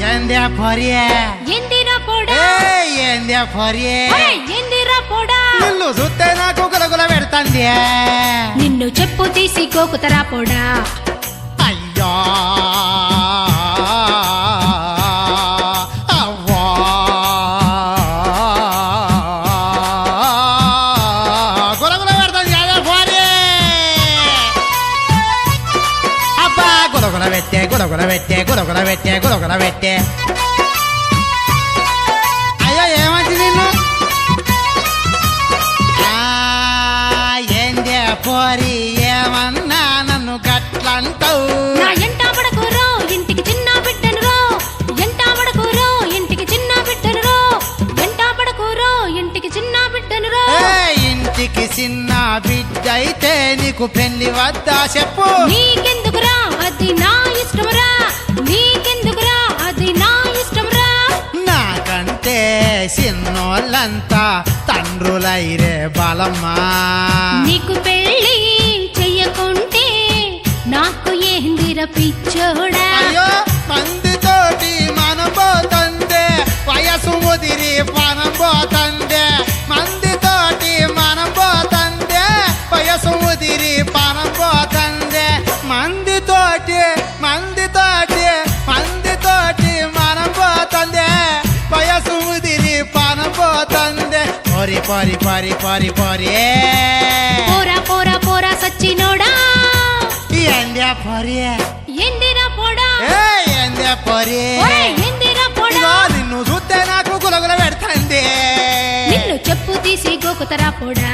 ఏంద్యా పొరియే ఎందిరా పోడా ఏంద్యా పొరియే ఎందిరా పోడా నిన్ను చూస్తే నాకు గులగుల పెడతాంది నిన్ను చెప్పు తీసి కోకుతరా పోడా అయ్యా అవ్వా గులగుల పెడతాంది అదే పొరియే అబ్బా గులగుల పెట్టే గులగుల పెట్టే గులగుల పెట్టే గులగుల పెట్టే అయ్యో ఏమంది నిన్ను ఏందే పోరి ఏమన్నా నన్ను గట్లంటావు నా ఎంట పడకూరో ఇంటికి చిన్న బిడ్డను రో ఎంట పడకూరో ఇంటికి చిన్న బిడ్డను రో ఎంట పడకూరో ఇంటికి చిన్న బిడ్డను రో ఇంటికి చిన్న బిడ్డ అయితే నీకు పెళ్లి వద్దా చెప్పు నీకెందుకురా అది నా ఇష్టమురా నీకెందుకురా అది నా ఇష్టమురా నాకంటే చిన్నోళ్ళంతా తండ్రులైరే బలమ్మా నీకు పెళ్ళి చెయ్యకుంటే నాకు ఏందిర పిచ్చోడా అయ్యో మందితోటి మనం పోతందే వయసు ముదిరి మనం పోతందే మందితోటి మనం పోతందే వయసు ముదిరి మనం పోతందే మందితోటి మందితోటి మందితోటి మనం పోతందే వయసు ముదిరి మనం పోతందే పొరి పొరి పొరి పొరి పొరి పోరా పోరా పోరా సచ్చినోడా ఎంద్యా పొరి ఎందిరా పోడా ఎంద్యా పొరి ఎందిరా పోడా నిన్ను చూస్తే నాకు గులగుల పెడతాంది నిన్ను చెప్పు తీసి గోకుతరా పోడా